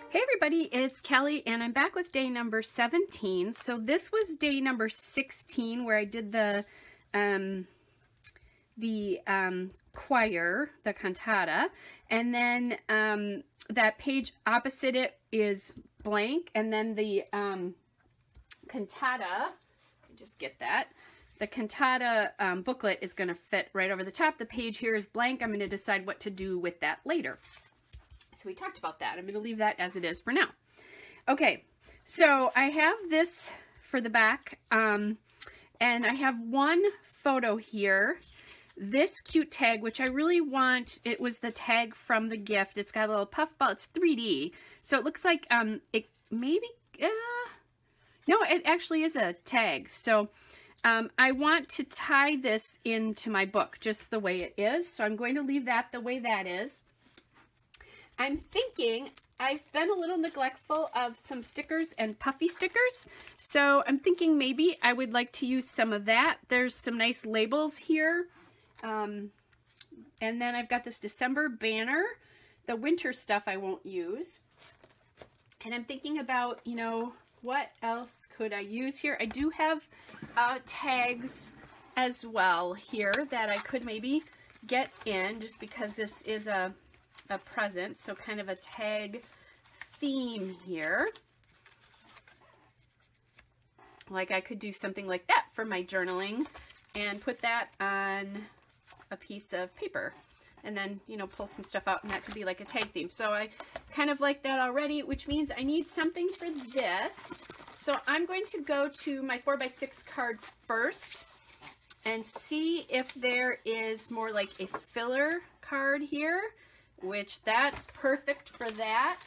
Hey everybody, it's Kelly and I'm back with day number 17. So this was day number 16 where I did the choir, the cantata, and then that page opposite it is blank, and then the cantata, just get that, the cantata booklet is going to fit right over the top. The page here is blank. I'm going to decide what to do with that later. So we talked about that. I'm going to leave that as it is for now. Okay, so I have this for the back, and I have one photo here. This cute tag, which I really want, it was the tag from the gift. It's got a little puff ball. It's 3D. So it looks like it maybe, no, it actually is a tag. So I want to tie this into my book just the way it is. So I'm going to leave that the way that is. I'm thinking I've been a little neglectful of some stickers and puffy stickers, so I'm thinking maybe I would like to use some of that. There's some nice labels here, and then I've got this December banner. The winter stuff I won't use, and I'm thinking about, you know, what else could I use here? I do have tags as well here that I could maybe get in, just because this is a present, so kind of a tag theme here. Like I could do something like that for my journaling and put that on a piece of paper and then, you know, pull some stuff out, and that could be like a tag theme. So I kind of like that already, which means I need something for this. So I'm going to go to my 4x6 cards first and see if there is more like a filler card here, which that's perfect for that.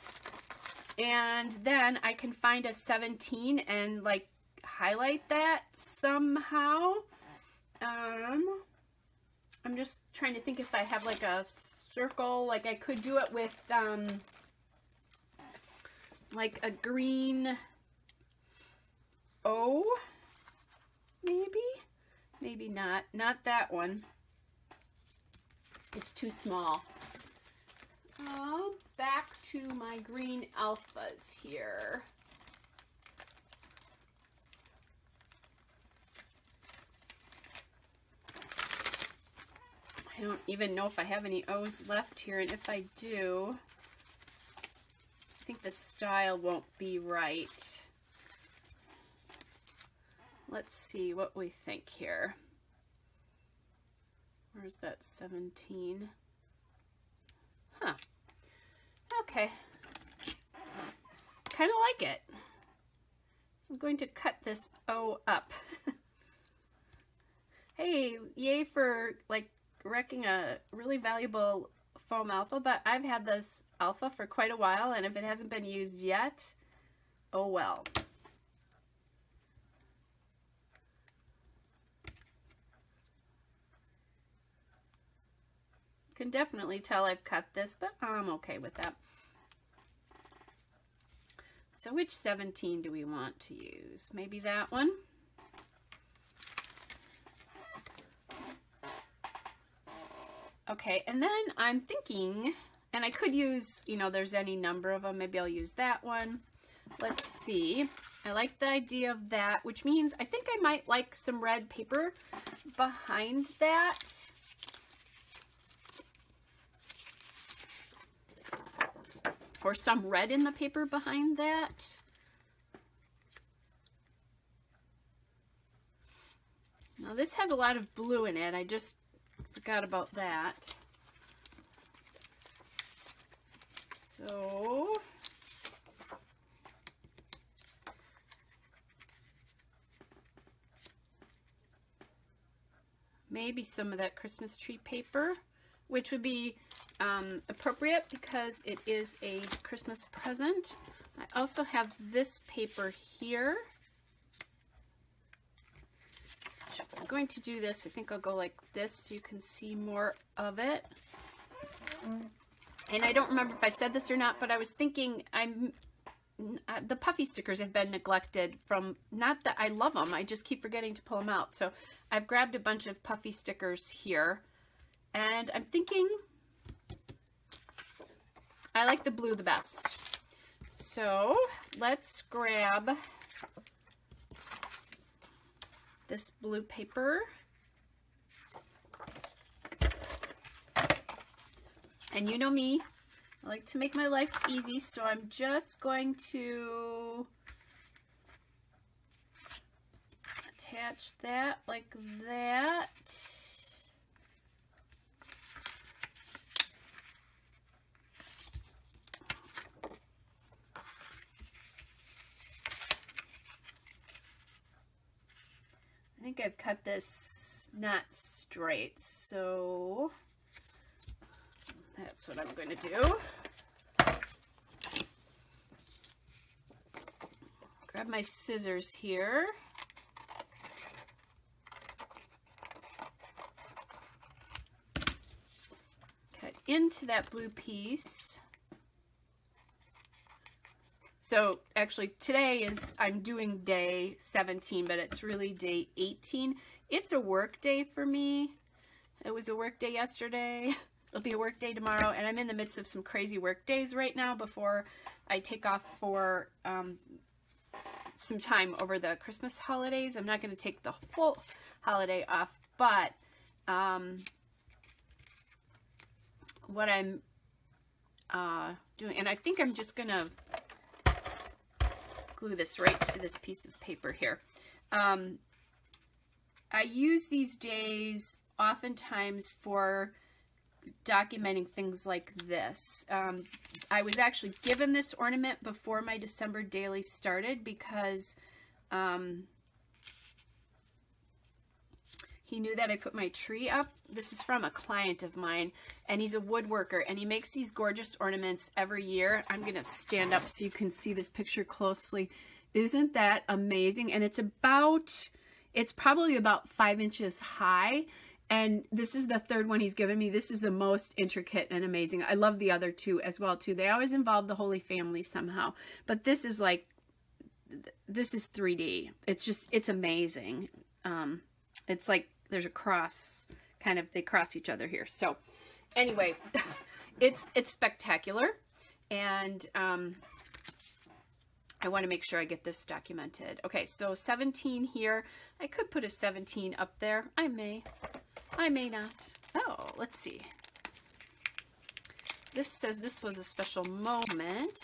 And then I can find a 17 and like highlight that somehow. I'm just trying to think if I have like a circle, like I could do it with like a green O, maybe not that one, it's too small. Back to my green alphas here. I don't even know if I have any O's left here, and if I do, I think the style won't be right. Let's see what we think here. Where's that 17? Huh. Okay. Kind of like it. So I'm going to cut this O up. Hey, yay for like wrecking a really valuable foam alpha, but I've had this alpha for quite a while, and if it hasn't been used yet, oh well. Can definitely tell I've cut this, but I'm okay with that. So which 17 do we want to use? Maybe that one? Okay, and then I'm thinking, and I could use, you know, there's any number of them. Maybe I'll use that one. Let's see. I like the idea of that, which means I think I might like some red paper behind that. Or some red in the paper behind that. Now this has a lot of blue in it. I just forgot about that. So maybe some of that Christmas tree paper, which would be appropriate because it is a Christmas present. I also have this paper here. I'm going to do this. I think I'll go like this so you can see more of it. And I don't remember if I said this or not, but I was thinking the puffy stickers have been neglected from, not that I love them, I just keep forgetting to pull them out. So I've grabbed a bunch of puffy stickers here, and I'm thinking I like the blue the best. So let's grab this blue paper. And you know me, I like to make my life easy, so I'm just going to attach that like that. I think I've cut this not straight, so that's what I'm going to do. Grab my scissors here. Cut into that blue piece. So actually today I'm doing day 17, but it's really day 18. It's a work day for me. It was a work day yesterday. It'll be a work day tomorrow, and I'm in the midst of some crazy work days right now before I take off for some time over the Christmas holidays. I'm not going to take the full holiday off, but what I'm doing, and I think I'm just going to glue this right to this piece of paper here. I use these days oftentimes for documenting things like this. I was actually given this ornament before my December daily started because he knew that I put my tree up. This is from a client of mine, and he's a woodworker, and he makes these gorgeous ornaments every year. I'm going to stand up so you can see this picture closely. Isn't that amazing? And it's probably about 5 inches high. And this is the third one he's given me. This is the most intricate and amazing. I love the other two as well, too. They always involve the Holy Family somehow. But this is like, this is 3D. It's amazing. It's like there's a cross, kind of, they cross each other here. So anyway, it's spectacular. And I want to make sure I get this documented. Okay, so 17 here. I could put a 17 up there. I may not. Oh, let's see. This says this was a special moment.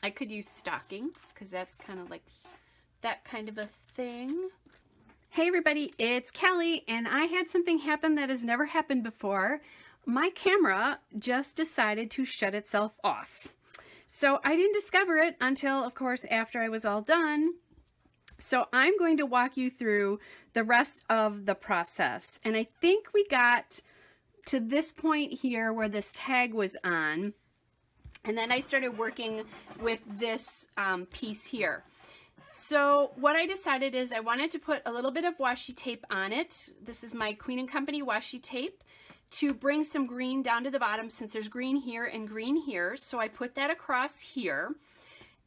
I could use stockings because that's kind of like that kind of a thing. Hey everybody, it's Kelly, and I had something happen that has never happened before. My camera just decided to shut itself off. So I didn't discover it until, of course, after I was all done. So I'm going to walk you through the rest of the process. And I think we got to this point here where this tag was on. And then I started working with this piece here. So what I decided is I wanted to put a little bit of washi tape on it. This is my Queen & Company washi tape to bring some green down to the bottom since there's green here and green here. So I put that across here.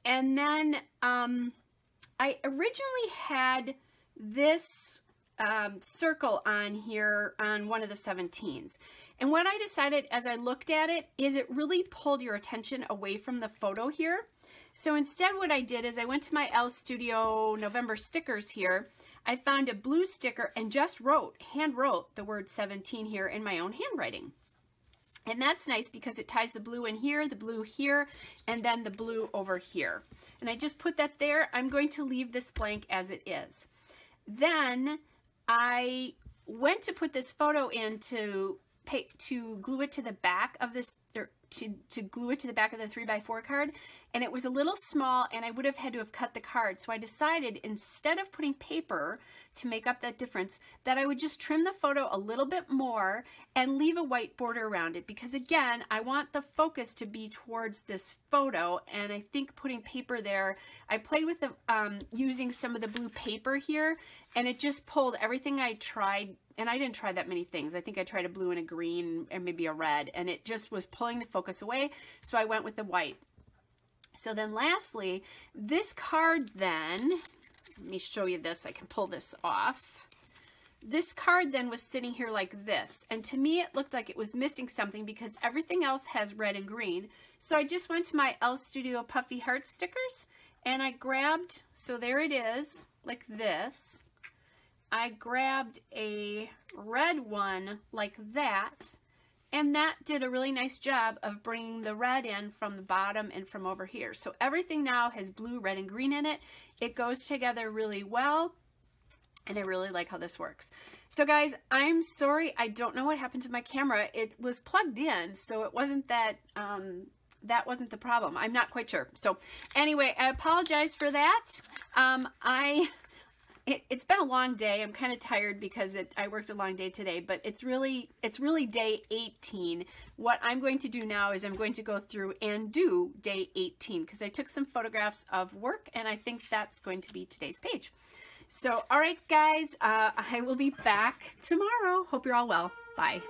And then I originally had this circle on here on one of the 17s. And what I decided as I looked at it is it really pulled your attention away from the photo here. So instead what I did is I went to my Elle Studio November stickers here. I found a blue sticker and just hand wrote the word 17 here in my own handwriting. And that's nice because it ties the blue in here, the blue here, and then the blue over here. And I just put that there. I'm going to leave this blank as it is. Then I went to put this photo in to glue it to the back of this, or to glue it to the back of the 3x4 card, and it was a little small and I would have had to have cut the card. So I decided instead of putting paper to make up that difference that I would just trim the photo a little bit more and leave a white border around it, because again I want the focus to be towards this photo, and I think putting paper there, I played with the using some of the blue paper here, and it just pulled everything I tried. And I didn't try that many things. I think I tried a blue and a green and maybe a red, and it just was pulling the focus away. So I went with the white. So then lastly, this card then, let me show you this. I can pull this off. this card then was sitting here like this, and to me it looked like it was missing something because everything else has red and green. So I just went to my Elle Studio Puffy Heart stickers and I grabbed, so there it is, like this. I grabbed a red one like that, and that did a really nice job of bringing the red in from the bottom and from over here. So everything now has blue, red, and green in it. It goes together really well. And I really like how this works. So guys, I'm sorry, I don't know what happened to my camera. It was plugged in, so it wasn't that, that wasn't the problem. I'm not quite sure. So anyway, I apologize for that. It's been a long day. I'm kind of tired because I worked a long day today, but it's really day 18. What I'm going to do now is I'm going to go through and do day 18 because I took some photographs of work and I think that's going to be today's page. So, all right, guys, I will be back tomorrow. Hope you're all well. Bye.